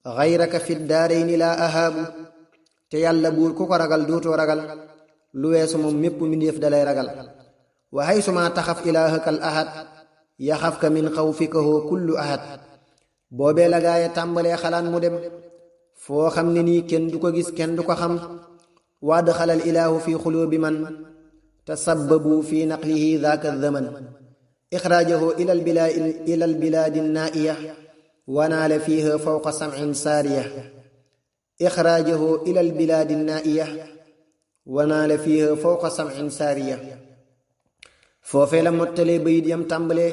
gayraka fi daarayni laa ahaabu te yàlla buur ku ko ragal dootoo ragal lu weesu moom mépp mbindéef dalay ragal wa haysuma taxaf ilaahaka al ahad yaxafka min xawfikahu kullu ahad boobee la gaaya tàmbalee xalaat mu dem foo xam ne nii kenn du ko gis kenn du ko xam wa daxalal ilaahu fi xuluubi man tasabbabu fi naqlihi daaka zaman ixraajahu ila albilaadi nnaaiya wa naala fiiha fawqa sam'in saariya ixraajahu ila albilaadi nnaaiya wa naala fiiha fawqa sam'in saariya foofee la mottalee bayit yam tàmbalee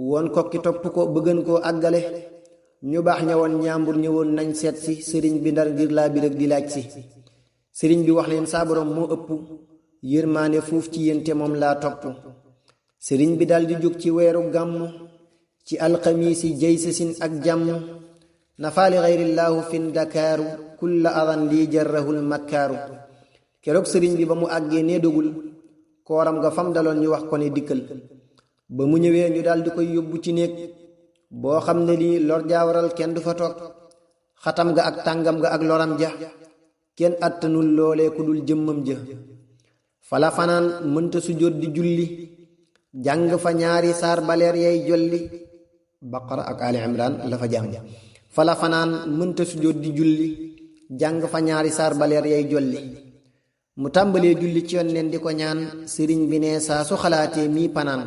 woon kokki topp ko bëggan koo àggale ñu baax ñawoon ñaambur ñëwoon nañ seet si sëriñ bi ndar ngir laa bi rek di laaj si sëriñ bi wax leen saa boroom moo ëpp yërmaane fuuf ci yénte moom laa topp sëriñ bi daldi jóg ci weeru gàmm ci alxamiisi jay sasin ak jàmm nafaali xayrillaahu fin dakaaru kulla adan lii jarrahul makkaaru keroog sëriñ bi ba mu àggee nee dogul kooram nga fam daloon ñu wax ko ne dikkal ba mu ñëwee ñu daldi koy yóbbu ci néeg boo xam ne lii lor jaawaral kenn du fa toog xatam nga ak tàngam nga ak loram ja kenn àttanul loolee ku dul jëmmam ja fala fanaan mënta sujjóot di julli jàng fa ñaari saar baleer yay jolli baqara ak ali imran la fa jàng fala fanaan mënta sujjóot di julli jàng fa ñaari saar baleer yay jolli mu tàmbalee julli ci yonneen di ko ñaan sëriñ bi ne saa su xalaatee mii panaan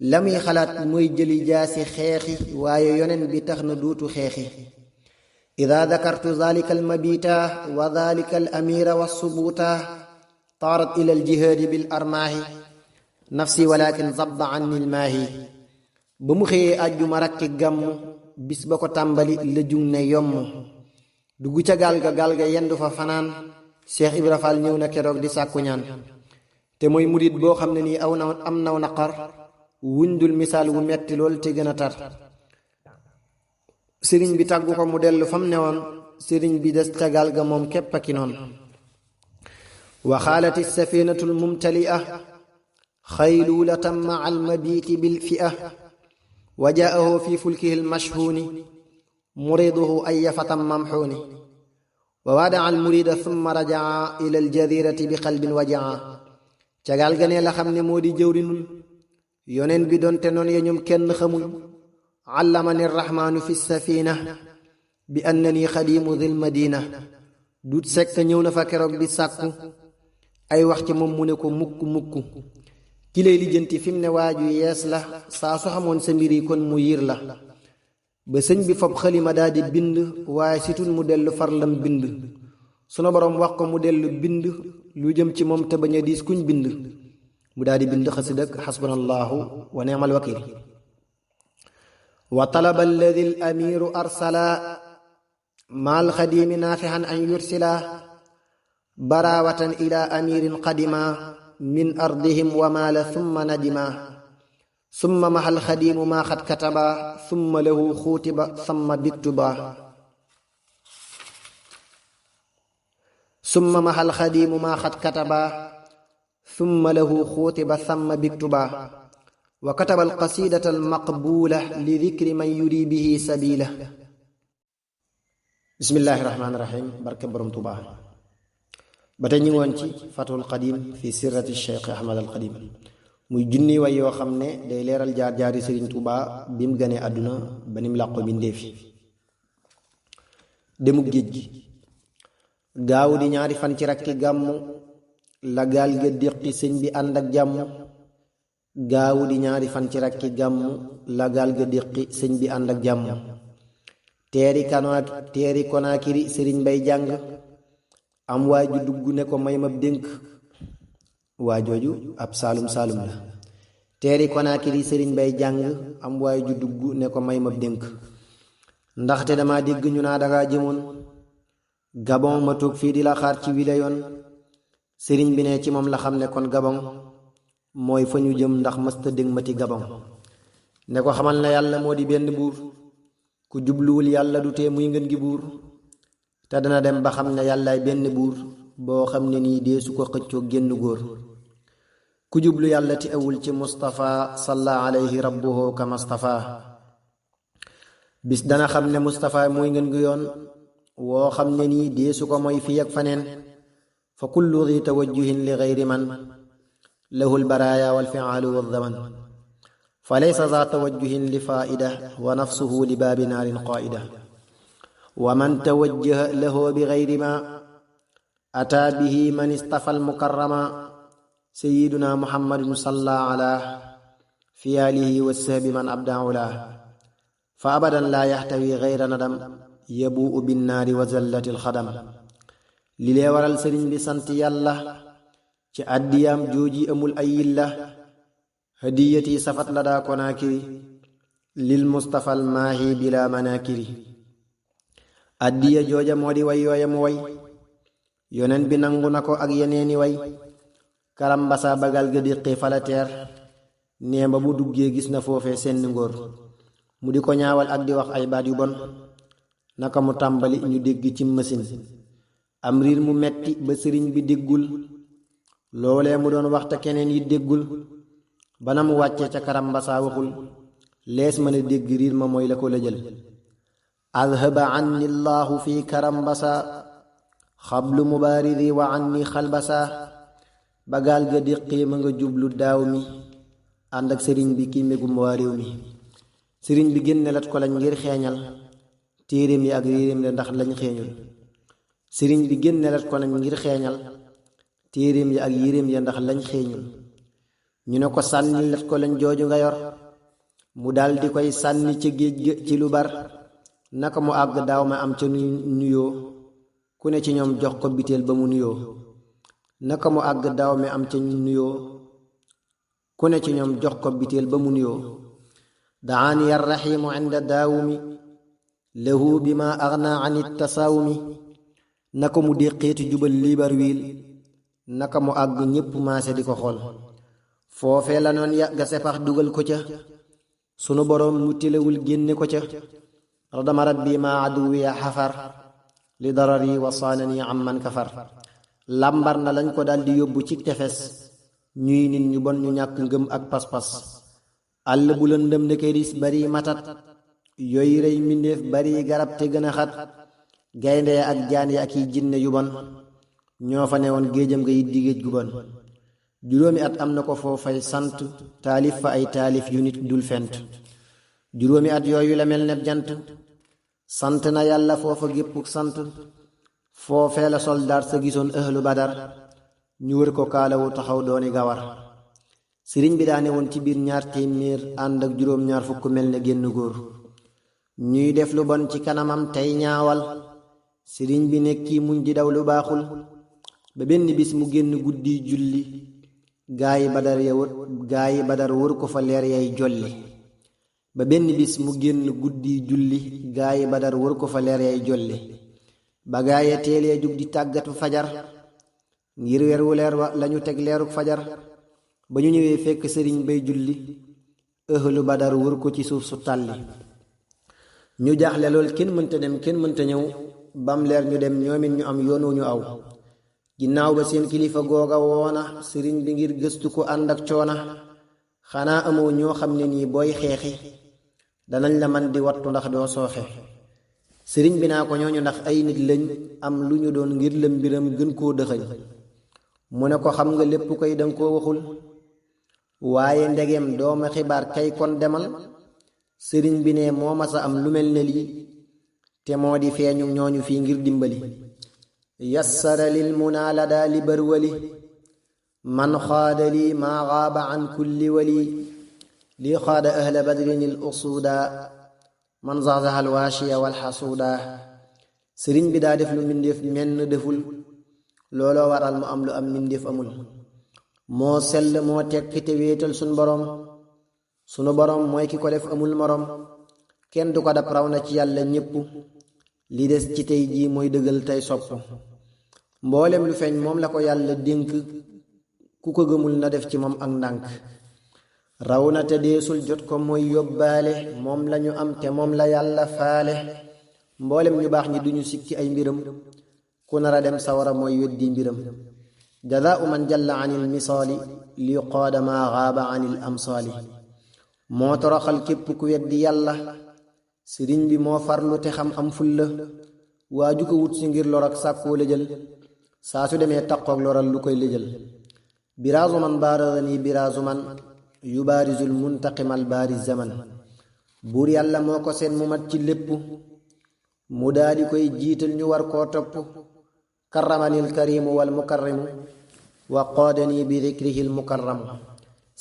la muy xalaat mooy jëli jaasi xeexi waaye yoneen bi tax na duutu xeexi ida dakartu zalika almabita wa zalika al amira wa subuta taarat ila aljihaadi bil armaahi nafsi walakin zabba anni almaahi ba mu xëyee àjjuma rakki gàmm bis ba ko tàmbali la jug ne yomm dugg ca gaal ga yendu fa fanaan Cheikh Ibra Fall ñëw na keroog di sàkku ñaan te mooy murit boo xam ne nii am naw naqar wundul misaal wu metti lool te gën a tar sëriñ bi tàggu ko mu dellu fam newoon sëriñ bi des ca gaal ga moom képp a ki noon wa xaalati safinatu lmumtalia xaylulatan maa almabiiti bilfia wa jaahu fi fulkihi almashhuuni muriduhu ay fatan mamxuuni wa wadaa almurida summa rajaa ila aljadirati bi qalbin wajaa ca gaal ga ne la xam ne moo di jëwrinul yoneen bi doonte noon ya ñoom kenn xamul allamani rahmaanu fi safina bi annani xadimu dil madina dut sekk ñëw na fa keroog di sàkku ay wax ci moom mu ne ko mukk ki lay lijjanti fi mu ne waaju yees la saa su xamoon sa mbir yi kon mu yiir la ba sëñ bi fob xalima daal di bind waaye situn mu dellu farlam bind sunu boroom wax ko mu dellu bind lu jëm ci moom te bañ a diis kuñ bind mu daal di bind xasidak xasbunallahu wa ni'mal wakiil wa talaba alladi al amiru arsala maal xadimi naafixan an yursila barawatan ila amirin qadima min ardihim wa maala summa nadima summa mahal xadimu maa xat kataba summa lahu xuutiba samma biktuba summa mahal xadimu maa xat kataba summa lahu xuutiba samma biktuba wa kataba alqasidata almaqbula li dikri man yuri bihi sabila bismillahi rahmaani rahim barke borom Tuuba ba tey ñu ngi woon ci fathul qadim fi sirati cheikh ahmad al qadim muy junni way yoo xam ne day leeral jaar-jaari sëriñ Tuuba bi mu ganee àdduna ba nim làqo bindeefi demuk géej gi gaaw di ñaari fan ci rakki gàmmu la gaal ga déqi sëñ bi ànd ak jàmm gaawu di ñaari fan ci rakki gàmmu la gaal ga déqi sëñ bi ànd ak jàmm teeri Konaakiri sëriñ bay jàng am waaju dugg ne ko may ma dénk waa jooju ab saalum la teeri Konaakiri sëriñ bay jàng am waaju dugg ne ko may ma dénk ndaxte dama dégg ñu naa danga jëmoon Gabon ma toog fii di la xaar ci wile yoon sëriñ bi ne ci moom la xam ne kon Gabon mooy fa ñu jëm ndax mësta dégg mati Gabon ne ko xamal na yàlla moo di benn buur ku jubluwul yàlla du tee muy ngeen gi buur te dana dem ba xam ne yàllaay benn buur boo xam ne nii dee su ko xëccoo génn góor ku jublu yàlla ti awul ci Mustafa salla alayhi rabbuhu ka Mustafa bis dana xam ne Mustafa mooy ngeen gu yoon woo xam ne nii deesu ko mooy fii ak faneen fa kullu di tawajjuhin li gayri man lahu lbaraaya walfiaalu walzaman fa laysa za tawajjuhin li faa'ida wa nafsuhu li baabi naarin qaa'ida wa man tawajjaha lahu bi gayri ma ataa bihi man istafa almukarrama sayyiduna muhammadun salla ala fi alihi wa sahbi man abdaula fa abadan laa yaxtawi gayra nadam yabuu binnaari wa zallati alxadam li lee waral sëriñ bi sant yàlla ci àddiyaam jooji amul ay yilla hadiyati safat la daa konaakiri lil mustafa al maahi bila manaakiri àddiya jooja moo di way yooya mu way yonen bi nangu na ko ak yeneeni way karambasa bagal ga déqi falateer nee ba mu duggee gis na foofee seen ngóor mu di ko ñaawal ak di wax ay baat yu bon naka mu tàmbali ñu dégg ci machine am riir mu metti ba sëriñ bi déggul loolee mu doon waxta keneen yi déggul bana mu wàccee ca karambasa waxul lees mën a dégg riir ma mooy la ko lëjal adhaba anni llahu fi karambasa xablu mubaaridi wa anni xalbasa bagaal ga déqee ma nga jublu daaw mi ànd ak sëriñ bi kii mbégum waa réew mi sëriñ bi génne lat ko lañ ngir xeeñal téeréem yi ak riiréem le ndax lañ xeeñul sëriñ bi génne lat ko lañ ngir xeeñal téeréem yi ak yéreem ya ndax lañ xeeñul ñu ne ko sànni lat ko lañ jooju nga yor mu dal di koy sànni ca géej ga ci lu bar naka mu àgg daaw ma am ca nuyoo ku ne ci ñoom jox ko biteel ba mu nuyoo naka mu àgg daaw mi am ca nuyoo ku ne ci ñoom jox ko biteel ba mu nuyoo daani arrahimu inda daawumi lahu bima agna an tasawumi naka mu déqeeti jubal liibar wiil naka mu àgg ñépp maase di ko xool foofee la noon ya ga sepax dugal ko ca sunu boroom mu tilewul génne ko ca radama rabbi ma aduwi ya xafar li darari wa saanani amman kafar làmbar na lañ ko daldi yóbbu ci tefes ñuy nit ñu bon ñu ñàkk ngëm ak pas-pas àll bu lëndëm ndeke ris bari matat yooyu rey mbindéef bari garab te gën a xat gaynde ya ak jaan ya ak yi jinne yu bon ñoo fa newoon géejam nga yit di géej gu bon juróomi at am na ko foofay sant taalif fa ay taalif yu nit dul fent juróomi at yooyu la mel ne jant sant na yàlla foofa géppuk sant foofee la soldaar sa gisoon ahlu badar ñu wër ko kaalawu taxaw dooni gawar sëriñ bi daane woon ci biir 200 ànd ak juróom-ñaar fukk mel ne génn góor ñuy def lu bon ci kanamam tey ñaawal sëriñ bi nekki muñ di daw lu baaxul ba benn bis mu génn guddi julli gaayi badar wër ko fa leer yay jolli ba benn bis mu génn guddi julli gaayi badar wër ko fa leer yay jolli ba gaaya teelee jug di tàggatu fajar ngir weer wu leer wa lañu teg leeruk fajar ba ñu ñëwee fekk sëriñ bay julli ëhlu badar wër ko ci suuf su tàlli ñu jaaxle lool kenn mënta dem kenn mënta ñëw bam leer ñu dem ñoomit ñu am yoon wu ñu aw ginnaaw ba seen kilifa googa woona sëriñ bi ngir gëstu ko ànd ak coona xanaa amoo ñoo xam ne nii booy xeexi danañ la man di wattu ndax doo sooxe sëriñ bi naa ko ñooñu ndax ay nit lañ am lu ñu doon ngir la mbiram gën koo dëxëñ mu ne ko xam nga lépp koy danga koo waxul waaye ndegem dooma xibaar kay kon demal sëriñ bi ne moo masa am lu mel ne lii te moo di feeñu ñooñu fii ngir dimbali yassara lil munaa la daa li barwali man xaada lii maa xaaba an kulli wali lii xaada ahla badrin il usuuda man zazaha al waashiya wal xasuuda sëriñ bi daa def lu mbindéef menn deful looloo waral mu am lu am mbindéef amul moo sell moo tekki te wéetal sunu boroom mooy ki ko def amul moroom kenn du ko dab raw na ci yàlla ñépp li des ci tey jii mooy dëggal tey sopp mboolem lu feeñ moom la ko yàlla dénk ku ko gëmul na def ci moom ak ndànk raw na te deesul jot ko mooy yóbbaale moom lañu am te moom la yàlla faale mboolem ñu baax ñi duñu sikki ay mbiram ku nara dem sawara mooy weddi mbiram jazaa'u man jalla anil misaali li qaada maa gaaba anil amsaali moo toroxal képp ku weddi yàlla sëriñ bi moo farlu te xam am fulla waaju ko wut si ngir lor ak sàkkoo lëjal saa su demee taqoog loral lu koy lëjal biraasu man baarazani biraasu man yubaarisul muntaqimal baariz zaman buur yàlla moo ko seen mu mat ci lépp mu daadi koy jiital ñu war koo topp karramanil karimu wal mukarrimu wa qoodani bi dikrihil mukarramu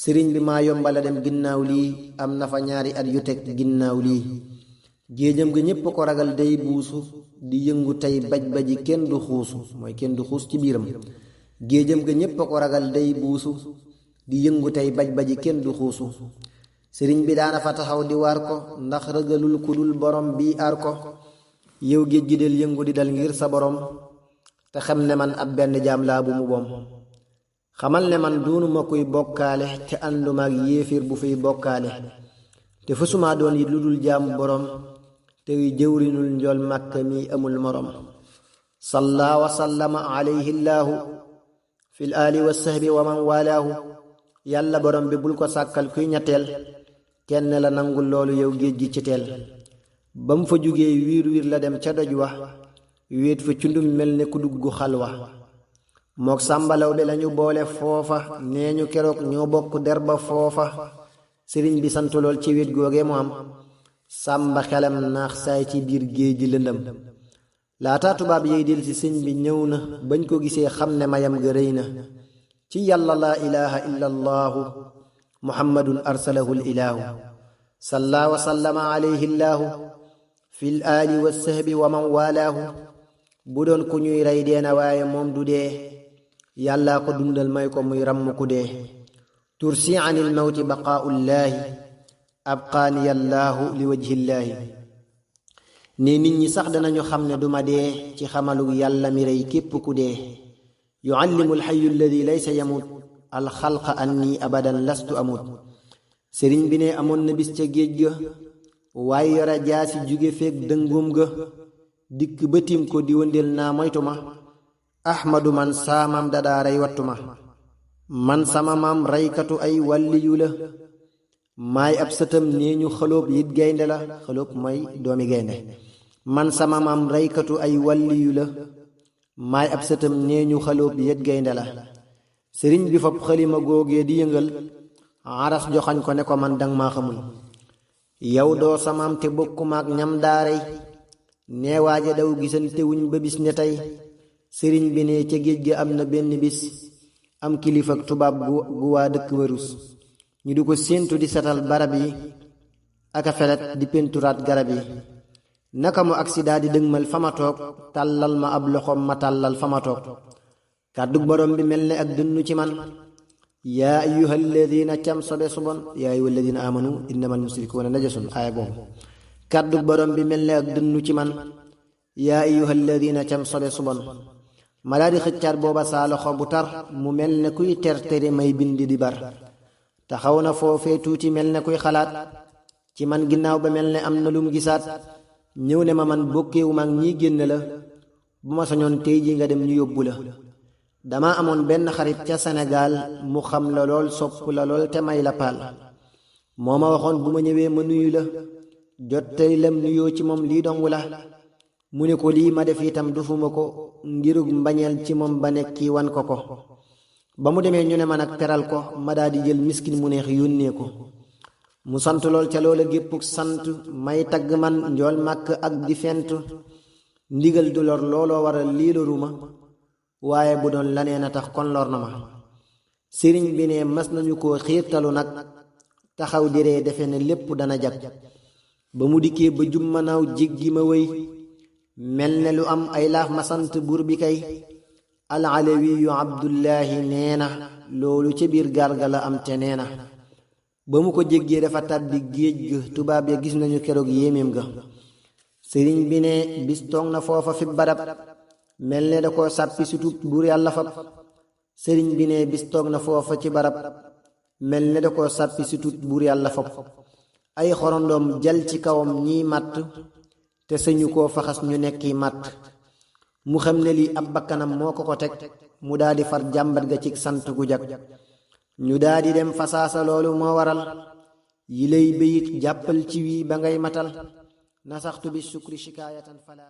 sëriñ bi maa yombala dem ginnaaw lii am na fa ñaari at yu teg ginnaaw lii géejam ga ñépp ko ragal day buusu di yëngu tey baj-baji kenn du xuusu mooy kenn du xuus ci biiram géejam ga ñépp ko ragal day buusu di yëngu tey baj-baji kenn du xuusu sëriñ bi daana fa taxaw di waar ko ndax ragalul ku dul borom bii aar ko yow géej gi del yëngu di dal ngir sa borom te xam ne man ab benn jaam laa bu mu boom xamal ne man doonuma kuy bokkaale te ànduma ak yéefir bu fiy bokkaale te fësuma doon yi lu dul jaamu borom te jëwrinul njool màkka mi amul morom salla wa sallama alayhi llaahu fil aali wa sahbi wa man walaahu yàlla borom bi bul ko sàkkal kuy ñetteel kenn la nangul loolu yow géej gi ci teel ba mu fa jógee wiir wiir la dem ca doj wa wéet fa cundum mel ne ku dugg xalwa mook sàmbalaw bi lañu boole foofa nee ñu keroog ñoo bokk der ba foofa sëriñ bi sant lool ci wéet googee mu am sàmba xelam naax saay ci biir géej gi lëndëm laata tubaab yey del ci sëñ bi ñëw na bañ ko gisee xam ne mayam ga rëy na ci yàlla laa ilaha illa allaahu muhammadun arsalahu l ilaahu salla wa sallama alayhi llaahu fil aali wa sahbi wa man walaahu bu doon ku ñuy rey deena waaye moom du dee yàllaa ko dundal may ko muy ramm ku dee tursi anil mawti baqaaullaahi abqaaniyallaahu li wajhillaahi ne nit ñi sax danañu xam ne duma dee ci xamalu yàlla mi rey képp ku dee yuallimu alxayu alladi laysa yamut alxalqa anni abadan lastu amut sëriñ bi ne amoon na bis ca géej ga waaye yora jaasi jóge feek dëngum ga dikk bëtim ko di wëndeel naa moytu ma ahmadu man saamam dadaa rey wattu ma man sama maam reykatu ay wàlliyu la maay ab sëtam nee ñu xalóob yit gaynde la xalóob mooy doomi gaynde man sama maam reykatu ay wàlliyu la maay ab sëtam nee ñu xalóob yit gaynde la sëriñ bi fab xalima googee di yëngal aras joxañ ko ne ko man dang maa xamul yow doo samaam te bokkumaak ñam daarey nee waaja daw gisante wuñ ba bis ne tey sëriñ bi ne ca géej gi am na benn bis am kilifa ak tubaab gu waa dëkk warus ñu di ko séentu di setal barab yi aka felet di penturaat garab yi naka mu accident di dëgmal fa ma toog tàllal ma ab loxoom ma tàllal fa ma toog kàddu borom bi mel ne ak dënnu ci man yaa ayyuhal ladina cam sobe subon yaa ayyuhal ladina amanu innamal musrikuuna najasun aaya boobu kàddu borom bi mel ne ak dënnu ci man yaa ayyuhal ladina cam sobe subon ma daa di xëccaat booba saa loxo bu tar mu mel ne kuy tertere may bind di bar taxaw na foofee tuuti mel ne kuy xalaat ci man ginnaaw ba mel ne am na lum gisaat ñëw ne ma man bokkeewu mag ñiy génn la bu ma sañoon tey ji nga dem ñu yóbbu la dama amoon benn xarit ca Sénégal mu xam la lool sopp la lool te may la paal moo ma waxoon bu ma ñëwee ma nuyu la jottali lam nuyoo ci moom lii dong la mu ne ko lii ma def itam dufuma ko ngirug mbañeel ci moom ba nekki wan ko ko ba mu demee ñu ne ma nag teral ko ma daa di jël miskin mu neex yónnee ko mu sant lool ca loola géppuk sant may tagg man njool màkk ak di fent ndigal du lor looloo waral lii loruma waaye bu doon laneen a tax kon lor na ma sëriñ bi ne mas nañu ko xiirtalu nag taxaw diree defe ne lépp dana jag ba mu dikkee ba jummanaaw jéggi ma wéy mel ne lu am ay laaf ma sant buur bi kay alalawiyu abdullahi nee na loolu ca biir gaal ga la am te nee na ba mu ko jéggee dafa tàbbi géej ga tubaab ya gis nañu keroog yéeméem ga sëriñ bi ne bis toog na foofa fi barab mel ne da ko sàppi sutub buur yàlla fab sëriñ bi ne bis toog na foofa ci barab mel ne da ko sàppi sutub buur yàlla fab ay xorondoom jal ci kawam ñiy màtt te sañu koo faxas ñu nekki màtt mu xam ne lii ab bakkanam moo ko ko teg mu daldi far jàmbat ga ci sant gu jag ñu daldi dem fasaasa loolu moo waral yi lay béyit jàppal ci wii ba ngay matal nasaxtu bi sukri shikaayatan fala